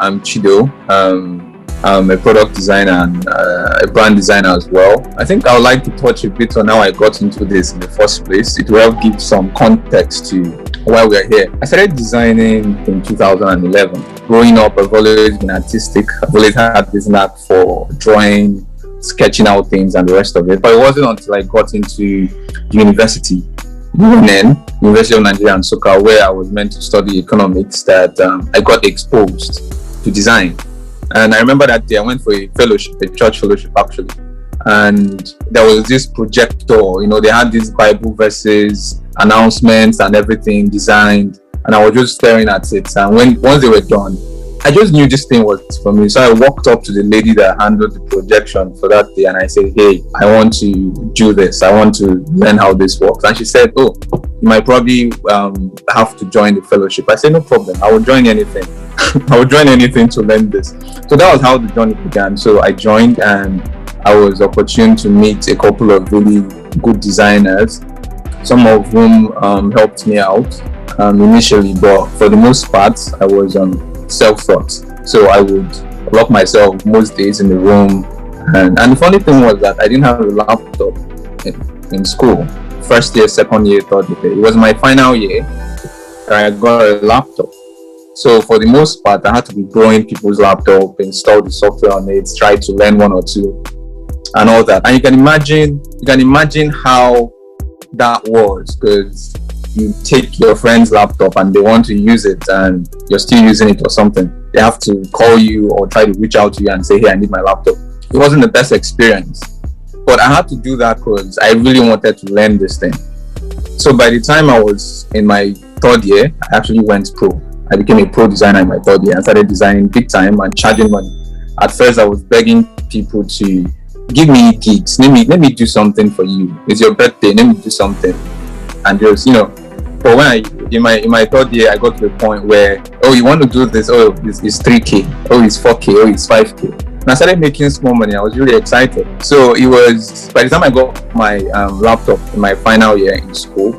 I'm Chindo. I'm a product designer and a brand designer as well. I think I would like to touch a bit on how I got into this in the first place. It will help give some context to why we're here. I started designing in 2011. Growing up, I've always been artistic. I've always had this knack for drawing, sketching out things and the rest of it. But it wasn't until I got into university, University of Nigeria and Soka, where I was meant to study economics, that I got exposed to design. And I remember that day I went for a fellowship, a church fellowship actually. And there was this projector, they had these Bible verses, announcements and everything designed. And I was just staring at it. And once they were done, I just knew this thing was for me. So I walked up to the lady that handled the projection for that day and I said, hey, I want to do this. I want to learn how this works. And she said, oh, you might probably have to join the fellowship. I said, no problem. I will join anything. I would join anything to learn this. So that was how the journey began. So I joined and I was opportune to meet a couple of really good designers, some of whom helped me out initially, but for the most part, I was self-taught. So I would lock myself most days in the room. And the funny thing was that I didn't have a laptop in school. First year, second year, third year. It was my final year and I got a laptop. So for the most part, I had to be borrowing people's laptop, install the software on it, try to learn one or two and all that. And you can imagine how that was, because you take your friend's laptop and they want to use it and you're still using it or something. They have to call you or try to reach out to you and say, hey, I need my laptop. It wasn't the best experience, but I had to do that because I really wanted to learn this thing. So by the time I was in my third year, I actually went pro. I became a pro designer in my third year and started designing big time and charging money. At first, I was begging people to give me gigs. Let me do something for you. It's your birthday. Let me do something. And just, but when in my third year, I got to the point where, oh, you want to do this? Oh, it's 3K. Oh, it's 4K. Oh, it's 5K. And I started making small money. I was really excited. So it was, by the time I got my laptop in my final year in school,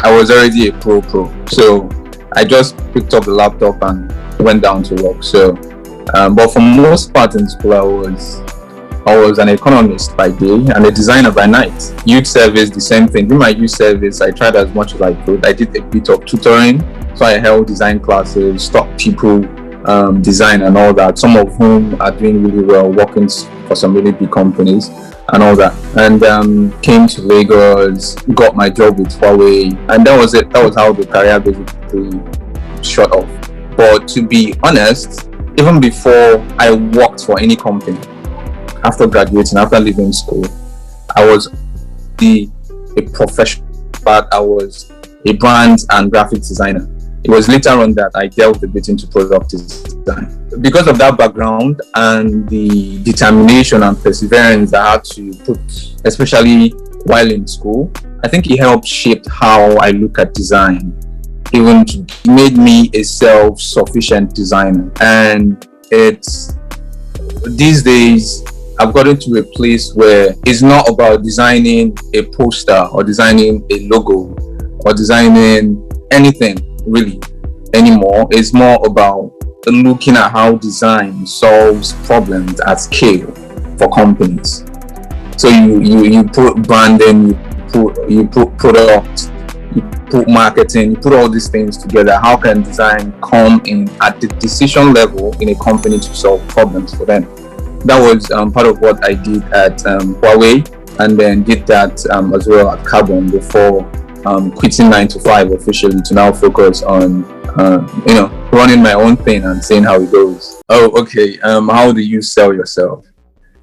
I was already a pro. So I just picked up the laptop and went down to work. So, but for most part in school, I was an economist by day and a designer by night. Youth service, the same thing. In my youth service, I tried as much as I could. I did a bit of tutoring. So I held design classes, taught people design and all that, some of whom are doing really well, working for some really big companies and all that. And came to Lagos, got my job with Huawei, and that was it. That was how the career basically shot off. But to be honest, even before I worked for any company, after graduating, after leaving school, I was a professional, but I was a brand and graphics designer. It was later on that I delved a bit into product design. Because of that background and the determination and perseverance I had to put, especially while in school, I think it helped shape how I look at design. Even made me a self-sufficient designer. And these days, I've gotten to a place where it's not about designing a poster or designing a logo or designing anything really anymore. It's more about looking at how design solves problems at scale for companies. So you put branding, you put product, you put marketing, you put all these things together. How can design come in at the decision level in a company to solve problems for them? That was part of what I did at Huawei, and then did that as well at Carbon before quitting 9 to 5 officially to now focus on running my own thing and seeing how it goes. Oh, okay. How do you sell yourself?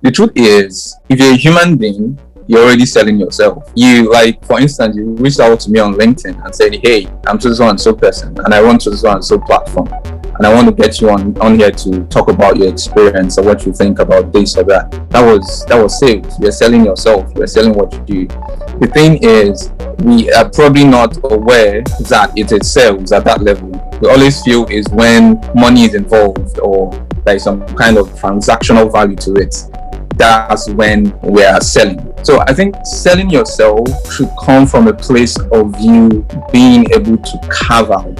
The truth is, if you're a human being, you're already selling yourself. You, like, for instance, you reached out to me on LinkedIn and said, hey, I'm so and so person and I run so and so platform, and I want to get you on here to talk about your experience or what you think about this or that. That was sales. You're selling yourself. You're selling what you do. The thing is, we are probably not aware that it is sales at that level. We always feel is when money is involved or there is some kind of transactional value to it. that's when we are selling. So I think selling yourself should come from a place of you being able to carve out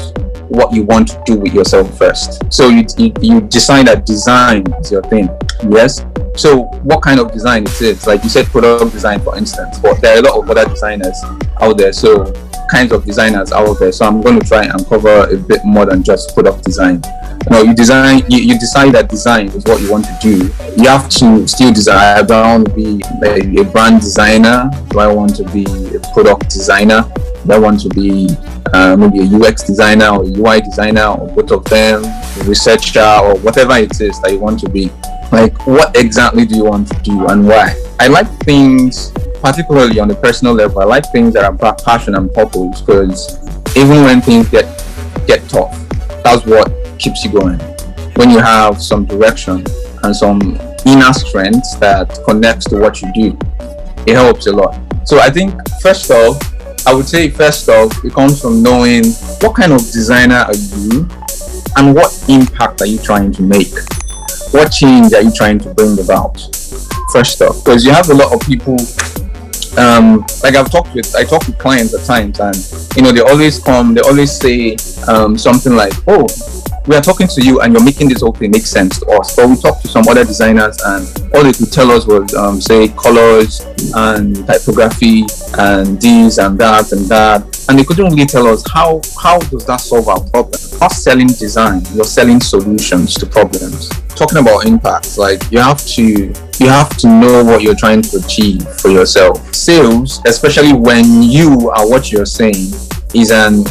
what you want to do with yourself first. So you decide that design is your thing. Yes. So what kind of design it is? Like you said, product design, for instance, but there are a lot of other designers out there. So kinds of designers out there. So I'm going to try and cover a bit more than just product design. You decide that design is what you want to do. You have to still design. Do I want to be a brand designer? Do I want to be a product designer? Do I want to be maybe a UX designer or a UI designer, or both of them, a researcher, or whatever it is that you want to be? Like, what exactly do you want to do and why? I like things, particularly on a personal level, I like things that are about passion and purpose, because even when things get tough, that's what keeps you going. When you have some direction and some inner strength that connects to what you do, it helps a lot. So I think I would say first off, it comes from knowing what kind of designer are you and what impact are you trying to make? What change are you trying to bring about? First off, because you have a lot of people, like I talk with clients at times, and they always say something like, "Oh, we are talking to you and you're making this whole thing make sense to us." But we talked to some other designers and all they could tell us was say colors and typography and this and that and that, and they couldn't really tell us how does that solve our problem. Not selling design, you're selling solutions to problems. Talking about impact, like you have to know what you're trying to achieve for yourself. Sales, especially when you are what you're saying, is an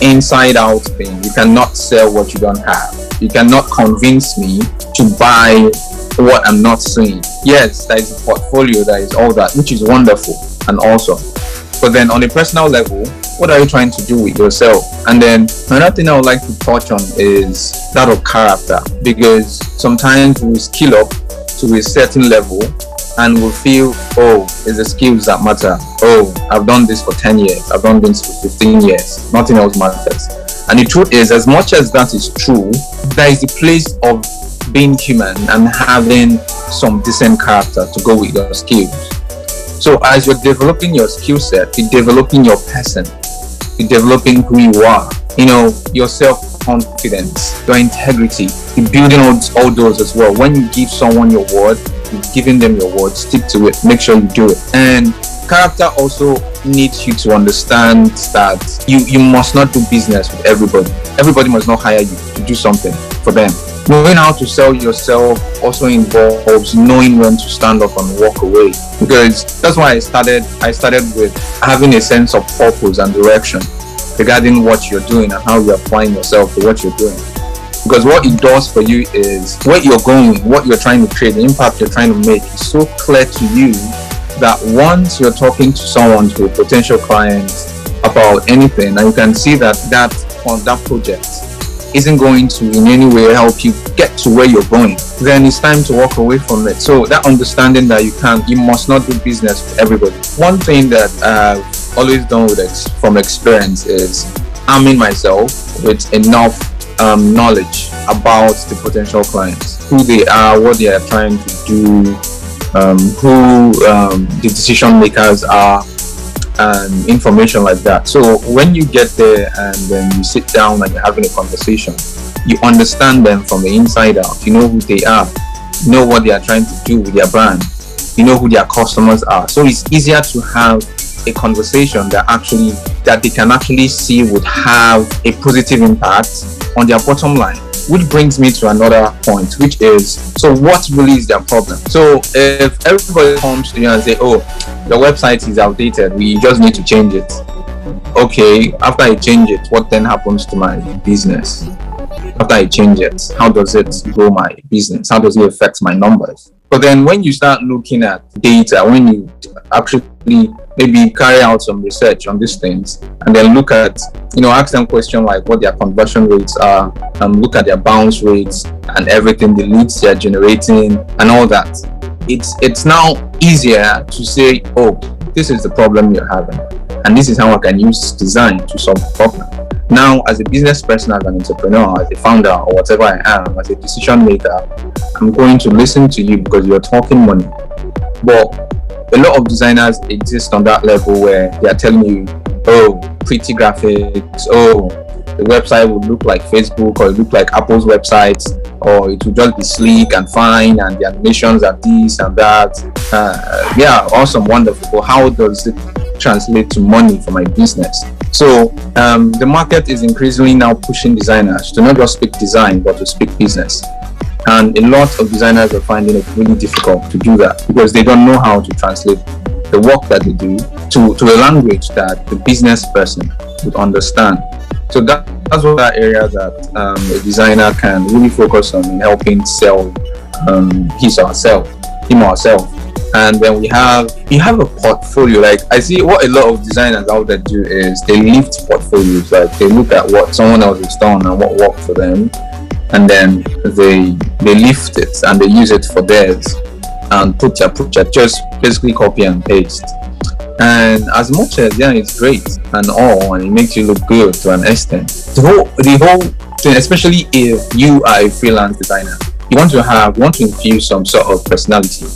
inside out thing. You cannot sell what you don't have. You cannot convince me to buy what I'm not saying. Yes, there is a portfolio, there is all that, which is wonderful and awesome. But then on a personal level, what are you trying to do with yourself? And then another thing I would like to touch on is that of character, because sometimes we skill up to a certain level and we'll feel, oh, it's the skills that matter. Oh, I've done this for 10 years. I've done this for 15 years. Nothing else matters. And the truth is, as much as that is true, there is a place of being human and having some decent character to go with your skills. So as you're developing your skill set, you're developing your person, you're developing who you are, your self-confidence, your integrity, you're building all those as well. When you give someone your word, you're giving them your word, stick to it, make sure you do it. And character also needs you to understand that you must not do business with everybody. Everybody must not hire you to do something for them. Knowing how to sell yourself also involves knowing when to stand up and walk away, because that's why I started with having a sense of purpose and direction regarding what you're doing and how you're applying yourself to what you're doing. Because what it does for you is where you're going, what you're trying to create, the impact you're trying to make is so clear to you that once you're talking to someone, to a potential client about anything, and you can see that project isn't going to in any way help you get to where you're going, then it's time to walk away from it. So that understanding that you must not do business with everybody. One thing that I've always done from experience is arming myself with enough knowledge about the potential clients, who they are, what they are trying to do, who the decision makers are, and information like that. So when you get there and then you sit down and you're having a conversation, you understand them from the inside out. You know who they are, you know what they are trying to do with their brand, you know who their customers are. So it's easier to have a conversation that they can actually see would have a positive impact on their bottom line. Which brings me to another point, which is, so what really is their problem? So if everybody comes to you and say, oh, your website is outdated, we just need to change it. Okay, after I change it, what then happens to my business? After I change it, how does it grow my business? How does it affect my numbers? But then when you start looking at data, when you actually maybe carry out some research on these things, and then look at, ask them questions like what their conversion rates are, and look at their bounce rates and everything, the leads they're generating and all that. It's now easier to say, oh, this is the problem you're having, and this is how I can use design to solve the problem. Now, as a business person, as an entrepreneur, as a founder, or whatever I am, as a decision maker, I'm going to listen to you because you're talking money. But a lot of designers exist on that level where they are telling you, oh, pretty graphics, oh, the website would look like Facebook, or it look like Apple's website, or it will just be sleek and fine, and the animations are this and that. Yeah, awesome, wonderful. But how does it translate to money for my business? So the market is increasingly now pushing designers to not just speak design, but to speak business. And a lot of designers are finding it really difficult to do that because they don't know how to translate the work that they do to a language that the business person would understand. So that's one area that a designer can really focus on in helping sell him or herself. And then you have a portfolio. Like, I see what a lot of designers out there do is they lift portfolios. Like, they look at what someone else has done and what worked for them, and then they lift it and they use it for theirs and put their project, just basically copy and paste. And as much as it's great and all, and it makes you look good to an extent, the whole thing, especially if you are a freelance designer, you want to infuse some sort of personality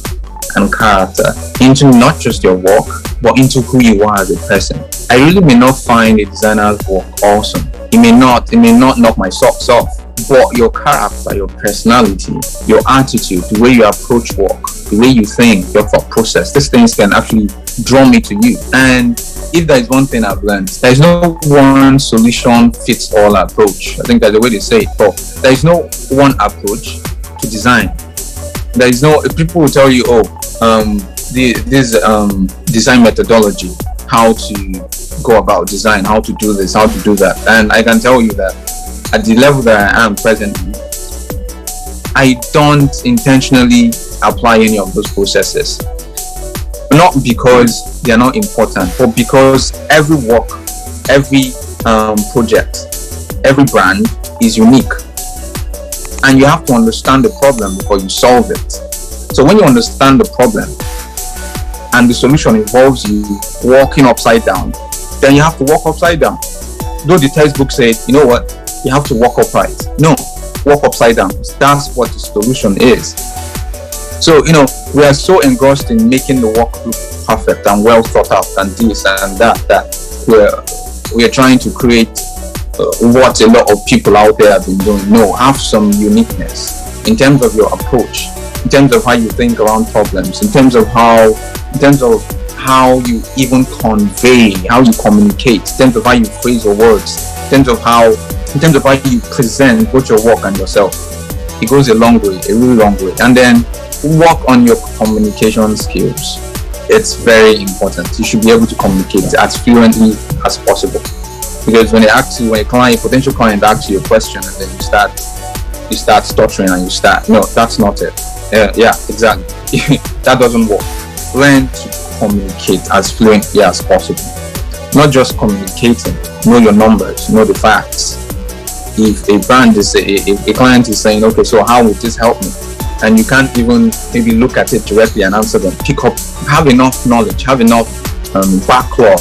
and character into not just your work, but into who you are as a person. I really may not find a designer's work awesome. It may not knock my socks off, but your character, your personality, your attitude, the way you approach work, the way you think, your thought process, these things can actually draw me to you. And if there is one thing I've learned, there is no one solution fits all approach. I think that's the way they say it. But there is no one approach to design. There is no, people will tell you, this design methodology, how to go about design, how to do this, how to do that. And I can tell you that at the level that I am presently, I don't intentionally apply any of those processes. Not because they are not important, but because every work, every project, every brand is unique. And you have to understand the problem before you solve it. So when you understand the problem and the solution involves you walking upside down, then you have to walk upside down. Though the textbook said, you know what, you have to walk upright. No, walk upside down. That's what the solution is. So, we are so engrossed in making the work look perfect and well thought out and this and that we are trying to create what a lot of people out there have been doing. No, have some uniqueness in terms of your approach, in terms of how you think around problems, in terms of how you even convey, how you communicate, in terms of how you phrase your words, in terms of how you present both your work and yourself. It goes a long way, a really long way. And then work on your communication skills. It's very important. You should be able to communicate as fluently as possible. Because when a potential client asks you a question and then you start stuttering and no, that's not it. Yeah, exactly. That doesn't work. Learn to communicate as fluently as possible. Not just communicating. Know your numbers. Know the facts. If a brand is a client is saying, okay, so how would this help me? And you can't even maybe look at it directly and answer them. Have enough knowledge, have enough backlog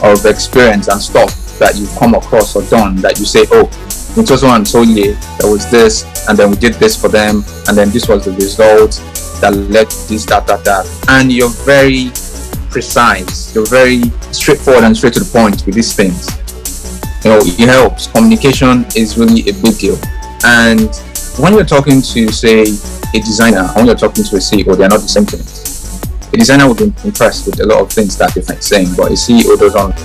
of experience and stuff that you've come across or done that you say, oh, it was one so there was this, and then we did this for them, and then this was the result that led to this, that. And you're very precise, you're very straightforward and straight to the point with these things. It helps. Communication is really a big deal. And when you're talking to, say, a designer, and when you're talking to a CEO, they're not the same thing. A designer would be impressed with a lot of things that they're saying, but a CEO doesn't.